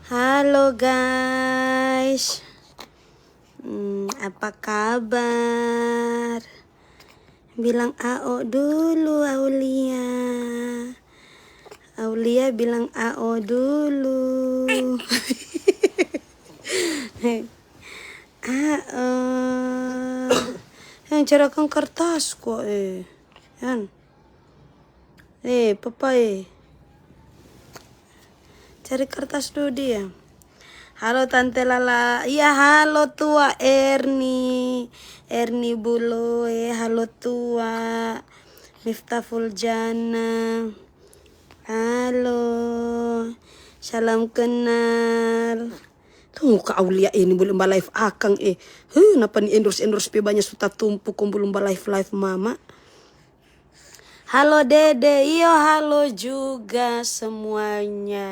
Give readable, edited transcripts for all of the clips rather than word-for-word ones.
Halo guys, apa kabar? Bilang AO dulu Aulia. Aulia bilang AO dulu. AO. Yang cerahkan kertas kok Yan. Papa cari kertas dulu dia. Halo Tante Lala. Iya, halo tua Erni Bulo. Halo tua Miftahul Jana. Halo. Salam kenal. Tunggu ke Aulia ini belum live akang Napa nih endorse pe banyak sudah tumpuk belum live mama. Halo Dede, iyo halo juga semuanya.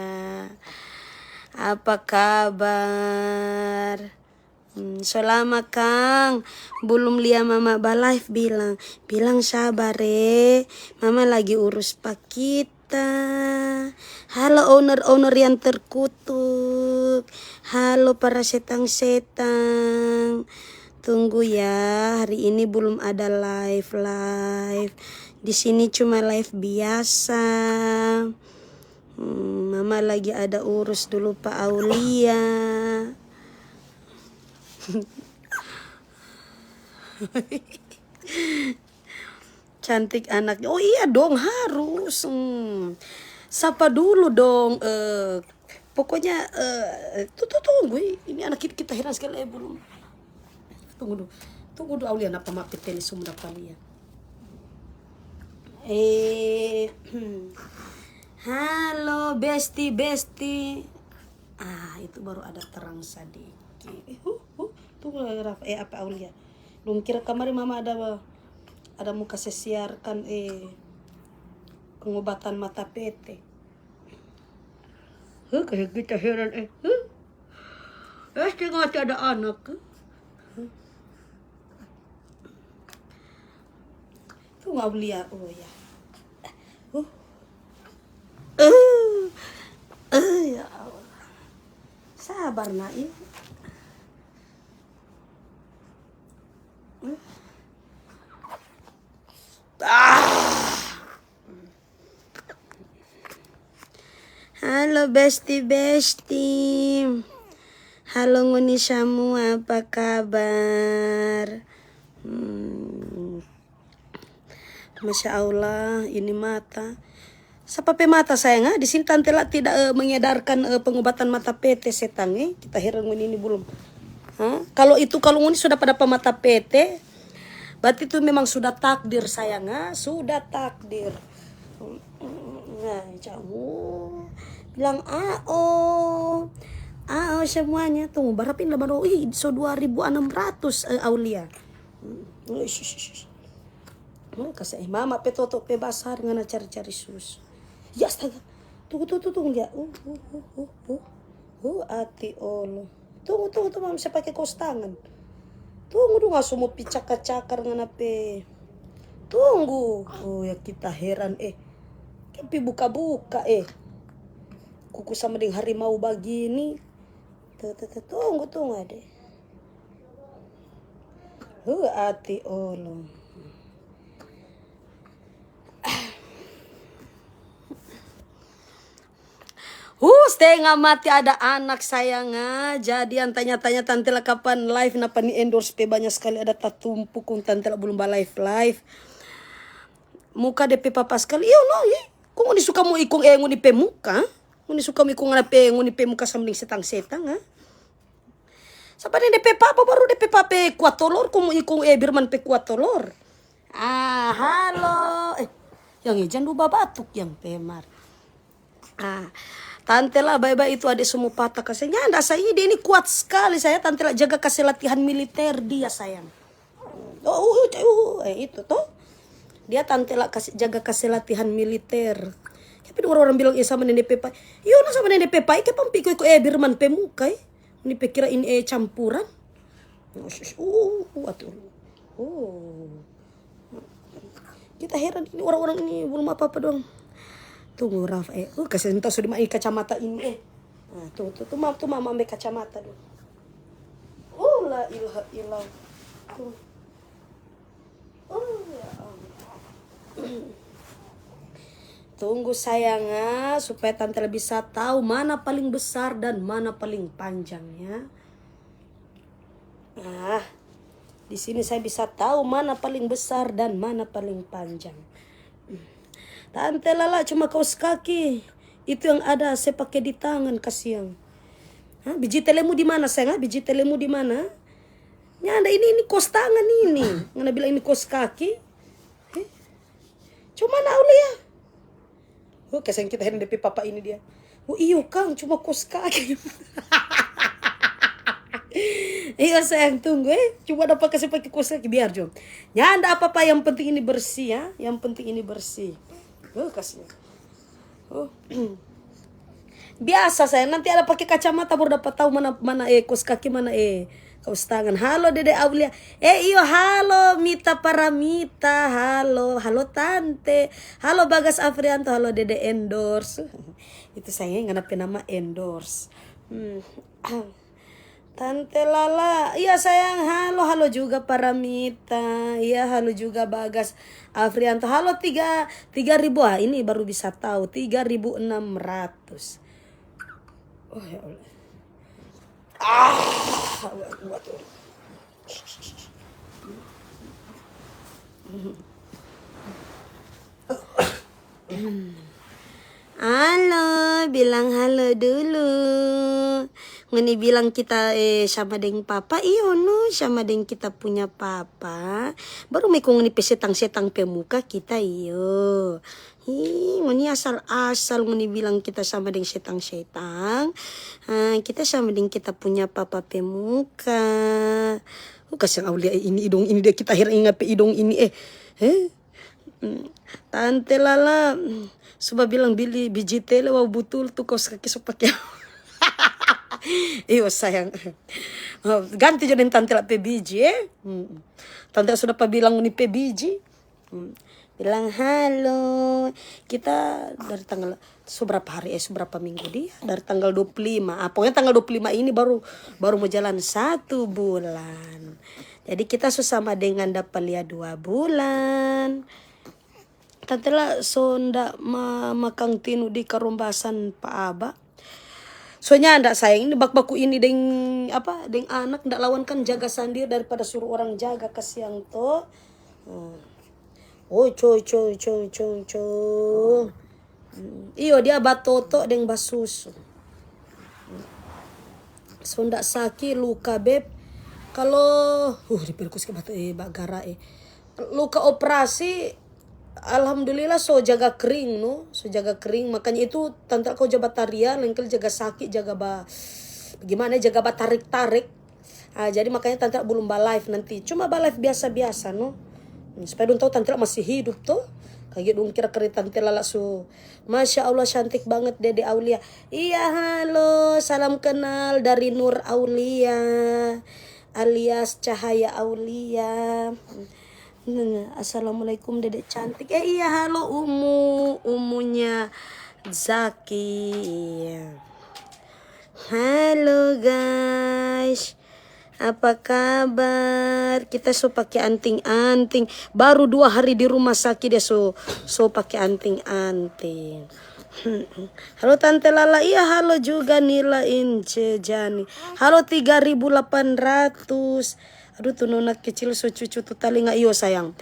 Apa kabar? Selama Kang belum lihat mama live bilang sabar mama lagi urus pak kita. Halo owner yang terkutuk. Halo para setang-setang. Tunggu ya, hari ini belum ada live. Di sini cuma live biasa. Mama lagi ada urus dulu Pak Aulia. Cantik anaknya. Oh iya dong, harus. Sapa dulu dong. Pokoknya tunggu. Ini anak kita heran sekali belum. Tunggu dulu Aulia napa maaf telepon dapat lihat. Halo Besti. Itu baru ada terang sedikit. Tunggu apa Aulia. Belum kira kemarin mama ada muka sesiarkan pengobatan mata PT. Kayak kita heran tengah ada anak. Tunggu Aulia. Oh ya. Ya Allah. Sabar nak Halo Besti. Halo nguni semua, apa kabar? Masya Allah, ini mata. Siapa mata sayang? Di sini Tante tidak mengedarkan pengobatan mata PT setang Kita heran nguni ini belum. Kalau nguni sudah pada pemata PT, berarti itu memang sudah takdir sayang. Sudah takdir. Nah, kamu bilang AO semuanya. Tunggu berapin lah baru so 2.600 Aulia. Kasih mama petoto pe basar ngana cari sus. Ya astaga. Tunggu ya. Ati Allah. Tunggu mama saya pakai kos tangan. Tunggu dong semua picakar ngana pe. Tunggu. Oh ya kita heran Tapi buka kuku sama dengan harimau begini. Tunggu deh. Ati Allah. Setengah mati ada anak sayang Jadi yang tanya-tanya Tante lah kapan live. Napa nih endorse pe banyak sekali ada tatumpuk. Tante lah belum live. Muka DP papa sekali. Kung nguni suka mo ikong nguni pe muka. Nguni suka mo ikong nguni pe muka sama dengan setang-setang Sapa nih DP papa baru DP papa kuat tolor. Kung mo ikong birman pe kuat tolor. Halo. Yang jangan lupa batuk yang pemar. Tante lah bye-bye itu adik semua patah kasihnya. Anda saya ini kuat sekali saya. Tante lah jaga kasih latihan militer dia sayang. Itu toh. Dia tante lah jaga kasih latihan militer. Tapi orang bilang sama nenek pepa. Sama nenek pepa. Kapan pikir birman pemuka Ini pikir ini campuran. Kita heran ini orang-orang ini belum apa-apa dong. Tunggu Rafa kasih entah sudah main kacamata ini Nah, tuh mama ambil kacamata dulu. La ilaha illallah. Ya Allah. Tunggu sayang supaya tante bisa tahu mana paling besar dan mana paling panjang ya. Nah, di sini saya bisa tahu mana paling besar dan mana paling panjang. Tante Lala cuma kaos kaki. Itu yang ada saya pakai di tangan kasihan. Biji telemu di mana sayang? Biji telemu di mana? Nyanda ini kaos tangan ini. Ngana bilang ini kaos kaki. Cuma Aulia. Kesan kita hendak DP papa ini dia. Iyo Kang, cuma kaos kaki. Iya sayang tunggu Cuma dapat kasih pakai kaos kaki biar Jom. Nyanda apa-apa yang penting ini bersih ya. Yang penting ini bersih. Kasih. Biasa saya nanti ada pakai kacamata baru dapat tahu mana kaos kaki mana kaos tangan. Halo Dede Aulia. Iyo halo Mita Paramita. Halo tante. Halo Bagas Afrianto. Halo Dede Endorse. Itu saya nganapi nama Endorse. Tante Lala, iya sayang, halo juga Paramita, iya halo juga Bagas Afrianto, halo 3.000 ini baru bisa tahu 3.600. Oh ya Allah. Halo, bilang halo dulu. Ngeni bilang kita sama deng papa iyo no sama deng kita punya papa baru meko ngeni pesetang-setang pemuka kita iyo ngeni asal-asal ngeni bilang kita sama deng setang-setang kita sama deng kita punya papa pemuka kasihan Aulia ini idong ini dia kita akhirnya ingat idong ini Tante Lala sudah bilang biji tele wow betul tuh kaos kaki pakai. Iyo sayang. Ganti jadi tante lah biji Tante sudah bilang ini biji. Bilang halo. Kita dari tanggal seberapa hari seberapa minggu dia dari tanggal 25. Pokoknya tanggal 25 ini baru mau jalan 1 bulan. Jadi kita sesama dengan dapat lihat 2 bulan. Tante lah sonda makang tinu di karumbasan Pak Aba. Soalnya ndak sayang ini bak-baku ini deng anak ndak lawan kan jaga sendiri daripada suruh orang jaga kasihan to. Coy. Iyo dia batoto deng basusu. So ndak sakit luka beb. Kalau diperkus ke batu bagara luka operasi alhamdulillah so jaga kering makanya itu tante kau jaga taria lengkel jaga sakit jaga jaga tarik jadi makanya tante belum live nanti cuma live biasa supaya dong tahu tante masih hidup tuh kayak dong kira tante Lala Masya Allah cantik banget Dede Aulia. Iya halo salam kenal dari Nur Aulia alias Cahaya Aulia. Assalamualaikum Dedek cantik. Iya halo umunya Zaki. Halo guys. Apa kabar? Kita pakai anting-anting. Baru 2 hari di rumah sakit dia pakai anting-anting. Halo Tante Lala. Iya halo juga Nila Ince Jani. Halo 3.800. Aduh tuh nona kecil cucu tuh telinga iyo sayang.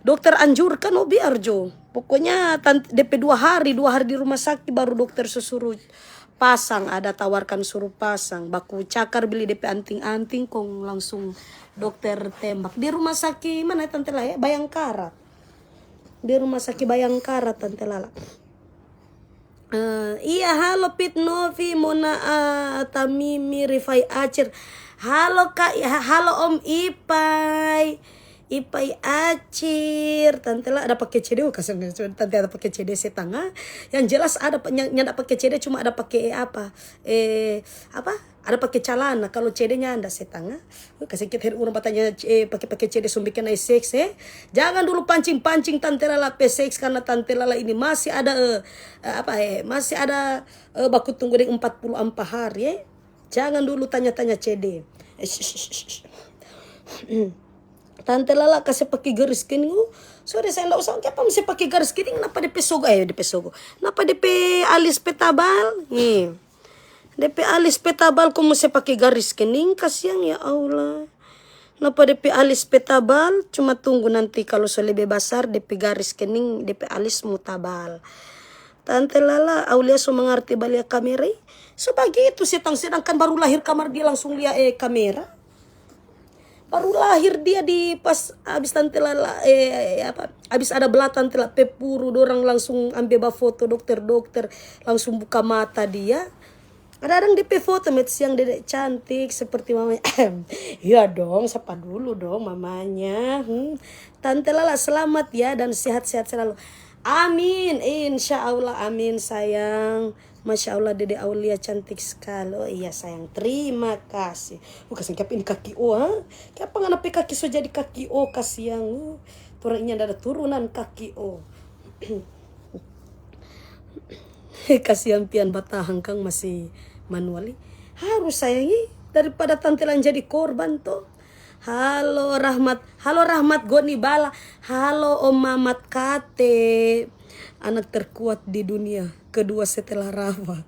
Dokter anjurkan biar Jo. Pokoknya DP 2 hari di rumah sakit baru dokter suruh pasang. Ada tawarkan suruh pasang. Baku cakar beli DP anting-anting kong langsung dokter tembak. Di rumah sakit mana Tante Lala ya? Bayangkara. Di rumah sakit Bayangkara Tante Lala. Iya halo Pit Novi Mona Tamimi Rifai Acir. Halo Kak, halo Om Ipai. Ipai acir. Tante lah ada pakai CD. Kasih tante ada pakai CD setengah. Yang jelas ada yang ada pakai CD cuma ada pakai apa? Apa? Ada pakai celana. Kalau CD-nya ada setengah. Kasih kita orang batanya pakai CD sumbikan naik seks Jangan dulu pancing-pancing tante lala P6 karena tante lala ini masih ada masih ada baku tunggu di 44 hari Jangan dulu tanya-tanya CD. Tante lala kasih pakai garis kening. Sorry saya nggak usah. Kenapa mesti pakai garis kening? Kenapa DP sogo? DP sogo. Kenapa DP alis petabal? Nih. DP alis petabal kok mesti pakai garis kening? Kasihan ya Allah. Kenapa DP alis petabal? Cuma tunggu nanti kalau sudah lebih besar DP garis kening, DP alis mutabal. Tante lala, Aulia so mengerti balia kamera. So begitu sedangkan baru lahir kamar dia langsung lihat kamera. Baru lahir dia di pas habis tante lala habis ada belah tante lala pepuru dorang langsung ambil foto dokter langsung buka mata dia. Ada orang DP foto siang dedek cantik seperti mamanya. Iya dong, sapa dulu dong mamanya. Tante lala selamat ya dan sehat-sehat selalu. Amin, insya Allah amin sayang. Masya Allah Dede Aulia cantik sekali. Oh iya sayang, terima kasih. Kasih kap ini kaki O Kenapa nggak nape kaki so jadi kaki O kasihan. Turunnya ada turunan kaki O. Kasihan pian batahang kang masih manuali. Harus sayangi daripada tantelan jadi korban tuh. Halo Rahmat Goni Bala. Halo Om Mamat Kate. Anak terkuat di dunia kedua setelah Rafa.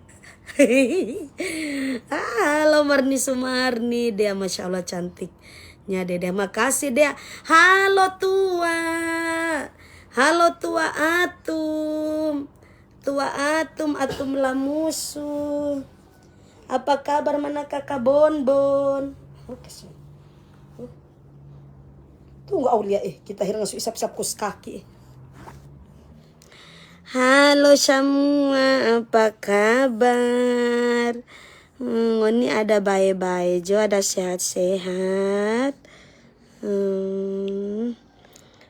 Halo Marni Sumarni. Dia Masya Allah cantiknya dia. Makasih dia. Halo tua Atum lah musuh. Apa kabar mana kakak Bonbon? Tunggu Aulia kita hirang isap-isap kus kaki. Halo semua, apa kabar? Ini ada baik-baik jo, ada sehat-sehat.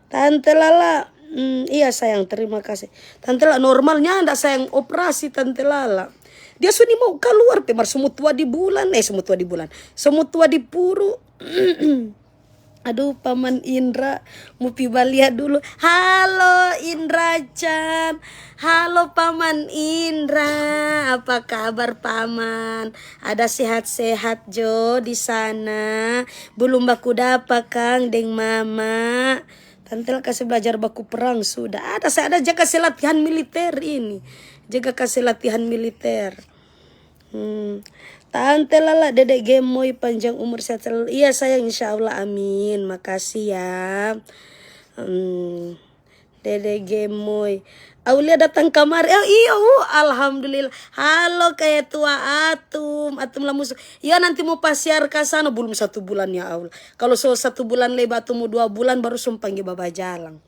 Tante Lala, iya sayang, terima kasih. Tante Lala, normalnya anda sayang operasi Tante Lala. Dia sudah mau keluar, pemar semut tua di puru. Aduh Paman Indra mau pibalia dulu. Halo Indra Chan. Halo Paman Indra. Apa kabar Paman? Ada sehat-sehat Jo di sana. Belum baku dapa Kang deng Mama. Tante kasih belajar baku perang sudah. Saya ada jaga latihan militer ini. Jaga kasih latihan militer. Tante Lala, Dedek Gemoy panjang umur sehat selalu. Iya sayang, insya Allah amin. Makasih ya. Dedek Gemoy. Aulia datang kamar. Iya, alhamdulillah. Halo kayak tua Atum lah musuh. Iya nanti mau pasiar ke sana belum 1 bulan ya Allah. Kalau 1 bulan lebar atau mau 2 bulan baru sumpanggi baba jalan.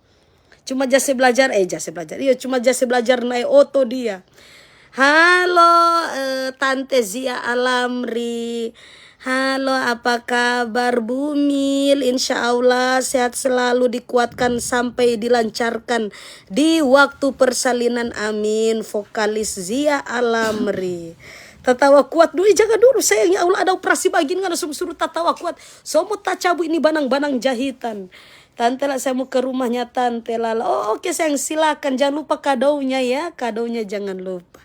Cuma jasa belajar. Iya cuma jasa belajar naik oto dia. Halo Tante Zia Alamri. Halo apa kabar Bumil? Insya Allah sehat selalu, dikuatkan sampai dilancarkan di waktu persalinan amin. Vokalis Zia Alamri. Tatawa kuat dulu, jaga dulu sayang ya Allah, ada operasi bagin kan suruh tatawa kuat. Semua tak cabut ini banang-banang jahitan. Tante lah saya mau ke rumahnya Tante Lala. Oh oke sayang, silakan, jangan lupa kadonya ya. Kadonya jangan lupa.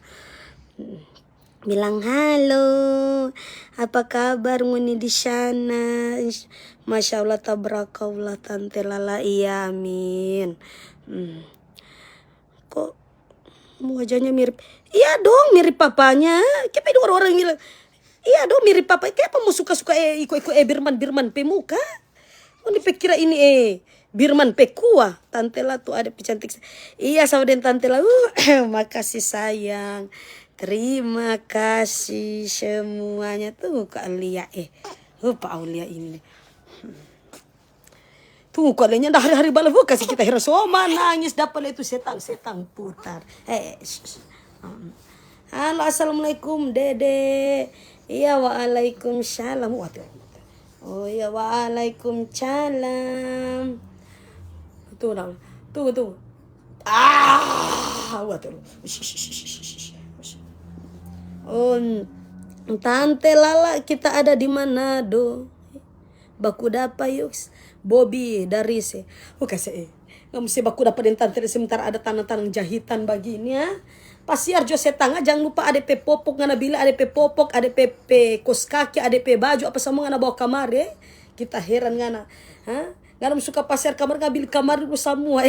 Bilang halo. Apa kabar nguni di sana? Masya Allah tabarakallah Tante Lala. Iya amin. Kok wajahnya mirip? Iya dong mirip papanya. Kenapa itu orang-orang bilang? Iya dong mirip papa. Kenapa mau suka-suka ikut Birman pemuka? Oh dipikir ini Birman Pekua. Tante Lala tuh ada cantik. Iya sama dengan Tante Lala. Makasih sayang. Terima kasih semuanya tuh Kak Lia Pak Aulia ini. Tuh Kak Lia dah hari-hari bala kasih kita hira soma nangis dapat itu setang putar. Halo assalamualaikum Dede. Iya waalaikumsalam. Oh iya waalaikumsalam. Tunggu dong. Tunggu. Ah, wah tuh. Oh, Tante Lala, kita ada di Manado. Baku dapat yuk. Bobby dari se. Kasih. Nggak mesti baku dapat dengan tante sementara ada tanah-tanah jahitan begini ya. Pasiar jo setanga jangan lupa ada popok ngana bila ada popok ada kos kaki ada baju apa semua ngana bawa kamar ya. Kita heran ngana. Hah? Ngana suka pasiar kamar ngambil kamar itu semua.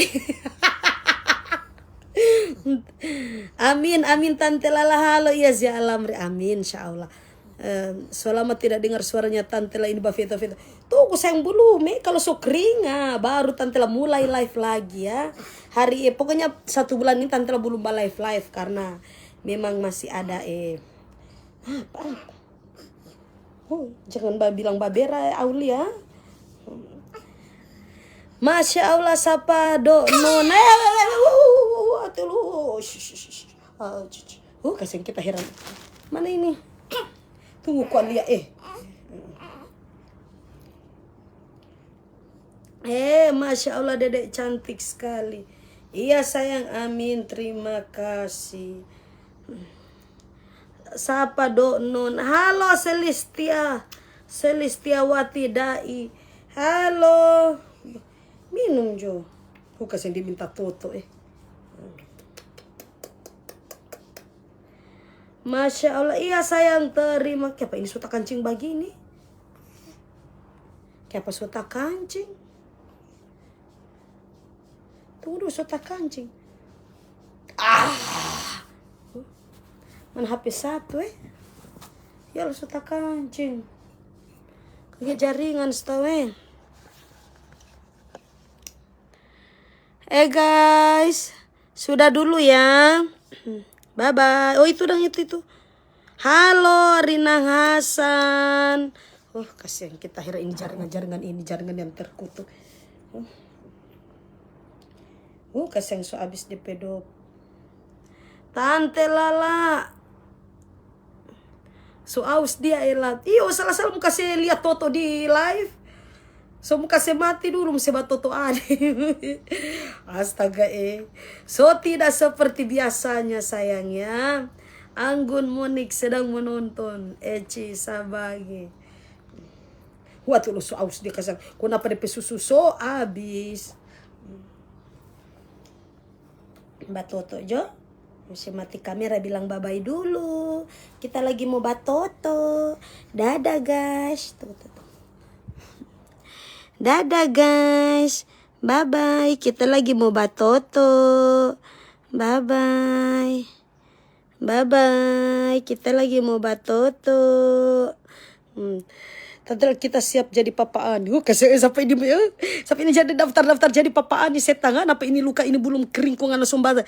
Amin Tante Lala, halo ya alam amin insyaallah. Selama tidak dengar suaranya Tante Lala ini Bavita. Tuh sayang belum kalau so kering baru Tante Lala mulai live lagi ya. Hari pokoknya 1 bulan ini Tante Lala belum live karena memang masih ada apa? Oh, jangan bilang babera Aulia. Masya Allah sapa do nona kasih kita heran. Mana ini? Tunggu kok lihat Masya Allah dedek cantik sekali. Iya sayang, amin, terima kasih. Sapa do non. Halo Celestiawati Dai. Halo. Minum jo. Kasih diminta toto Masya Allah, iya sayang, terima. Kenapa ini suta kancing begini? Kenapa suta kancing? Tunggu dulu, suta kancing. Mana HP satu Ya lu suta kancing. Kayak jaringan setahu guys, sudah dulu ya. Bye bye. Oh itu dong itu. Halo Rina Hasan. Kasihan kita kira ini jaringan yang terkutuk. Kasihan so abis di pedok. Tante Lala. So aus dia elat. Iyo salah muka saya lihat Toto di live. So muka saya mati dulu sebat Toto ada. Astaga So tidak seperti biasanya sayangnya. Anggun Monik sedang menonton Eci Sabagi. Tuh lo so aus dia kasar. Kenapa DP susu so abis. Mbak Toto Jo. Mesti mati kamera bilang bye-bye dulu. Kita lagi mau batoto. Dadah guys. Tuh. Dadah guys. Bye-bye. Kita lagi mau batoto. Bye-bye. Bye-bye. Kita lagi mau batoto. Tante kita siap jadi papaan. Kasih sampai ini jadi daftar jadi papaan di setangan. Apa ini luka ini belum kering kok ngana somba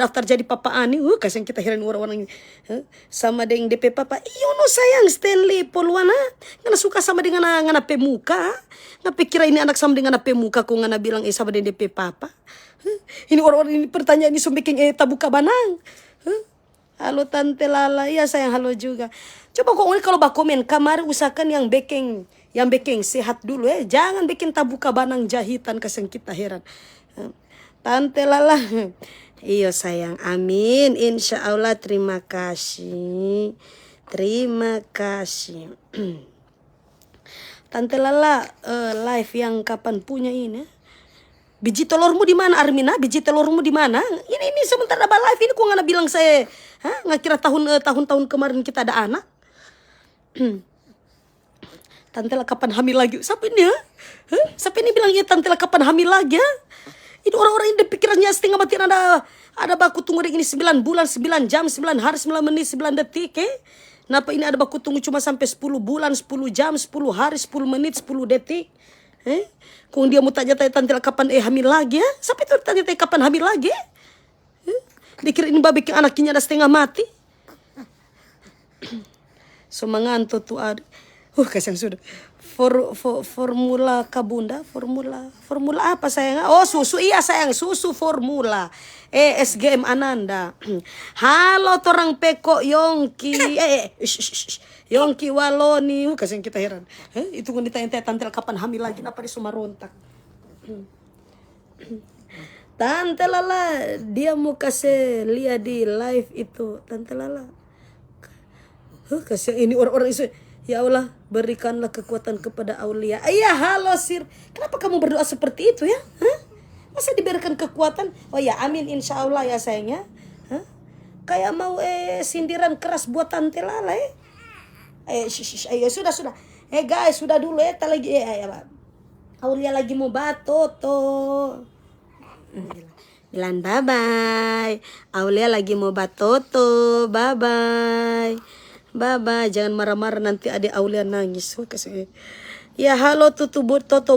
daftar jadi papaan nih. Kasih kita heran orang-orang ini. Sama dengan DP papa. Iyo no sayang Stanley Polwana. Ngana suka sama dengan ngana pemuka. Ngapa kira ini anak sama dengan pemuka kok ngana bilang sama dengan DP papa. Ini orang-orang ini pertanyaan ini bikin tabuka banang. Halo Tante Lala, ya sayang halo juga. Coba kok kalau komen kamar usahakan yang baking sehat dulu jangan bikin tabuka banang jahitan kasih kita heran. Tante Lala, iya sayang, amin, insya Allah terima kasih. Tante Lala live yang kapan punya ini? Biji telurmu di mana Armina? Biji telurmu di mana? Ini sebentar ada live ini kok nggak bilang saya. Nggak kira tahun-tahun kemarin kita ada anak. Tante lah kapan hamil lagi? Siapa ini ya? Siapa ini bilang ya Tante lah kapan hamil lagi ya? Ini orang-orang ini pikirannya setengah mati ada baku tunggu ini 9 bulan, 9 jam, 9 hari, 9 menit, 9 detik Kenapa ini ada baku tunggu cuma sampai 10 bulan, 10 jam, 10 hari, 10 menit, 10 detik? Kung dia mau tanya-tanya Tante lah kapan hamil lagi ya? Siapa itu tanya-tanya kapan hamil lagi? Dikira ini babi anaknya ada setengah mati. So mengantuk tuh ada. Kasihan sudah. Formula kabunda, formula apa sayang? Oh susu, iya sayang, susu formula. SGM Ananda. Halo torang Peko Yongki. Yongki Waloni. Kasihan kita heran. Itu kan ditanya-tanya Tante kapan hamil lagi, kenapa dia semua rontak. Tante Lala, dia mau kasih lihat di live itu. Tante Lala. Kasih ini orang-orang itu. Ya Allah, berikanlah kekuatan kepada Aulia. Iya, halo Sir. Kenapa kamu berdoa seperti itu ya? Hah? Masa diberikan kekuatan? Oh ya, amin insya Allah ya sayangnya. Hah? Kayak mau sindiran keras buat Tante Lala ayo sudah. Guys, sudah dulu ya. Lagi Aulia lagi mau batoto. Bilang bye bye. Aulia lagi mau batoto. Bye bye. Bye bye. Jangan marah-marah nanti adik Aulia nangis. Ya halo Toto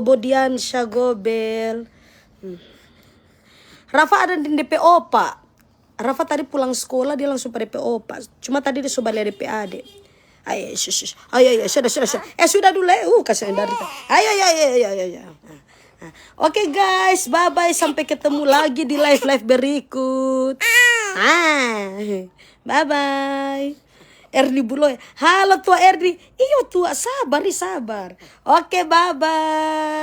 Bodian Syagobel. Rafa ada di DPO Pak. Rafa tadi pulang sekolah dia langsung pada DPO Pak. Cuma tadi dia coba lihat DPAD. Ayo, sudah. Sudah dulu kasih dari. Ayo. Oke guys, bye bye sampai ketemu lagi di live berikut. Bye bye. Erdi Buloy. Halo tua Erdi. Iyo tua sabar. Oke, bye bye.